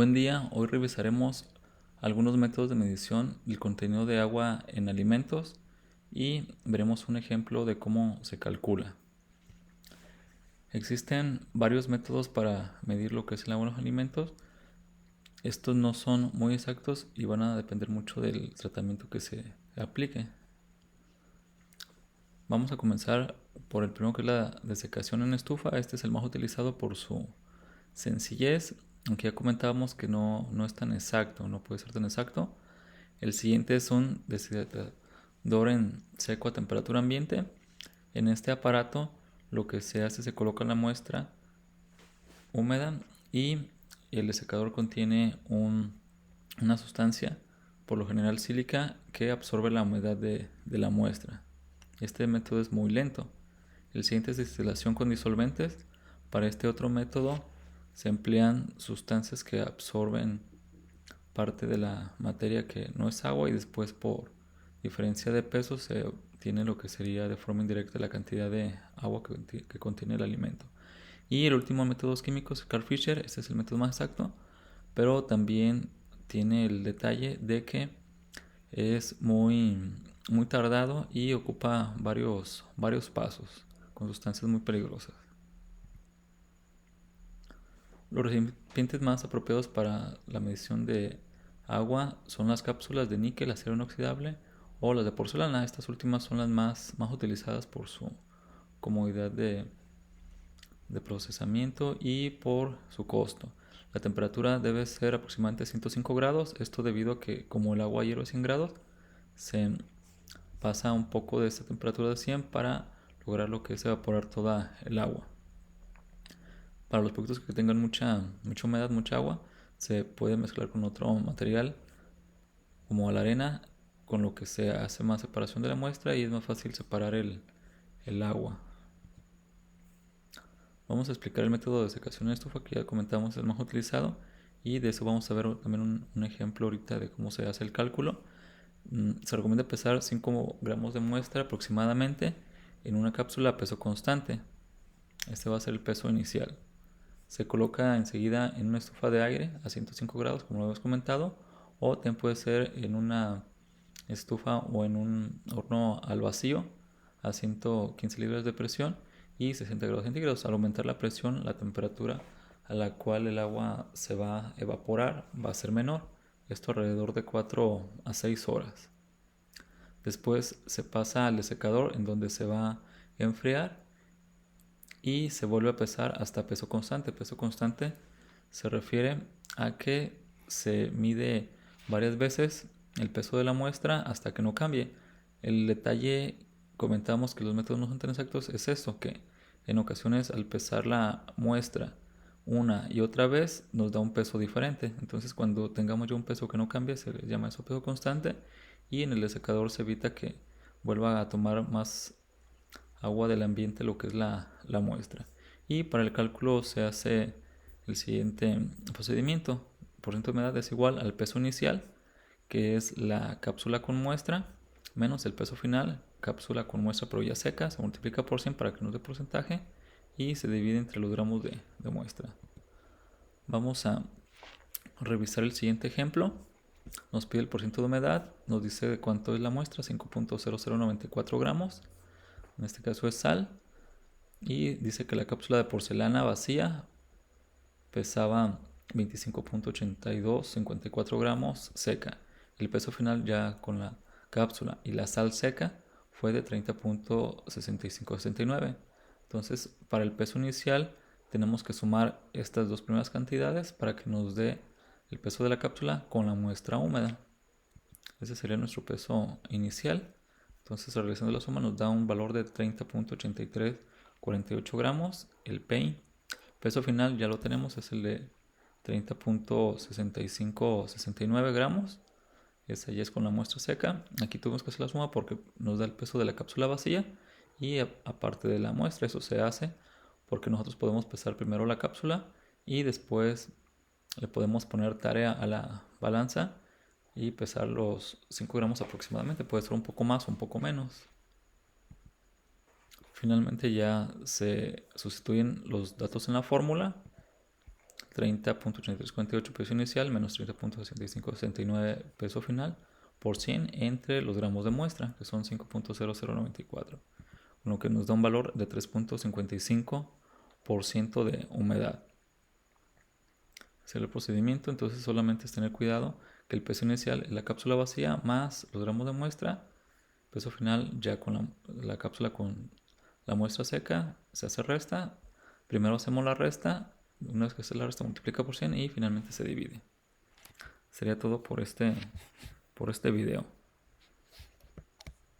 Buen día, hoy revisaremos algunos métodos de medición del contenido de agua en alimentos y veremos un ejemplo de cómo se calcula. Existen varios métodos para medir lo que es el agua en los alimentos. Estos no son muy exactos y van a depender mucho del tratamiento que se aplique. Vamos a comenzar por el primero, que es la desecación en estufa. Este es el más utilizado por su sencillez, aunque ya comentábamos que no es tan exacto, no puede ser tan exacto. El siguiente es un deshidratador en seco a temperatura ambiente. En este aparato lo que se hace, se coloca la muestra húmeda y el desecador contiene una sustancia, por lo general sílica, que absorbe la humedad de la muestra. Este método es muy lento. El siguiente es destilación con disolventes. Para este otro método se emplean sustancias que absorben parte de la materia que no es agua, y después, por diferencia de peso, se obtiene lo que sería de forma indirecta la cantidad de agua que contiene el alimento. Y el último método químico es Carl Fisher. Este es el método más exacto, pero también tiene el detalle de que es muy tardado y ocupa varios pasos con sustancias muy peligrosas. Los recipientes más apropiados para la medición de agua son las cápsulas de níquel, acero inoxidable, o las de porcelana. Estas últimas son las más utilizadas por su comodidad de procesamiento y por su costo. La temperatura debe ser aproximadamente 105 grados, esto debido a que, como el agua hierve a 100 grados, se pasa un poco de esta temperatura de 100 para lograr lo que es evaporar toda el agua. Para los productos que tengan mucha humedad, mucha agua, se puede mezclar con otro material como la arena, con lo que se hace más separación de la muestra y es más fácil separar el agua. Vamos a explicar el método de secación en estufa, que ya comentamos es más utilizado, y de eso vamos a ver también un ejemplo ahorita de cómo se hace el cálculo. Se recomienda pesar 5 gramos de muestra aproximadamente en una cápsula a peso constante. Este va a ser el peso inicial. Se coloca enseguida en una estufa de aire a 105 grados, como lo hemos comentado, o también puede ser en una estufa o en un horno al vacío a 115 libras de presión y 60 grados centígrados. Al aumentar la presión, la temperatura a la cual el agua se va a evaporar va a ser menor, esto alrededor de 4 a 6 horas. Después se pasa al desecador, en donde se va a enfriar y se vuelve a pesar hasta peso constante. Peso constante se refiere a que se mide varias veces el peso de la muestra hasta que no cambie. El detalle, comentamos que los métodos no son tan exactos, es eso, que en ocasiones al pesar la muestra una y otra vez nos da un peso diferente. Entonces, cuando tengamos ya un peso que no cambia, se le llama eso peso constante, y en el desecador se evita que vuelva a tomar más agua del ambiente lo que es la muestra. Y para el cálculo se hace el siguiente procedimiento. Por ciento de humedad es igual al peso inicial, que es la cápsula con muestra, menos el peso final, cápsula con muestra pero ya seca, se multiplica por 100 para que nos dé porcentaje y se divide entre los gramos de muestra. Vamos a revisar el siguiente ejemplo. Nos pide el porcentaje de humedad, nos dice de cuánto es la muestra, 5.0094 gramos. En este caso es sal. Y dice que la cápsula de porcelana vacía pesaba 25.8254 gramos seca. El peso final ya con la cápsula y la sal seca fue de 30.6569. Entonces, para el peso inicial tenemos que sumar estas dos primeras cantidades para que nos dé el peso de la cápsula con la muestra húmeda. Ese sería nuestro peso inicial. Entonces, realizando la suma nos da un valor de 30.8348 gramos. El PEI, peso final, ya lo tenemos, es el de 30.6569 gramos. Esa ya es con la muestra seca. Aquí tuvimos que hacer la suma porque nos da el peso de la cápsula vacía y aparte de la muestra. Eso se hace porque nosotros podemos pesar primero la cápsula y después le podemos poner tarea a la balanza y pesar los 5 gramos aproximadamente. Puede ser un poco más o un poco menos. Finalmente ya se sustituyen los datos en la fórmula 30.8348 peso inicial menos 30.6569 peso final por 100 entre los gramos de muestra, que son 5.0094, lo que nos da un valor de 3.55% de humedad. Hacer el procedimiento, entonces solamente es tener cuidado que el peso inicial es la cápsula vacía más los gramos de muestra. Peso final ya con la cápsula con la muestra seca se hace resta. Primero hacemos la resta, una vez que se la resta multiplica por 100 y finalmente se divide. Sería todo por este video.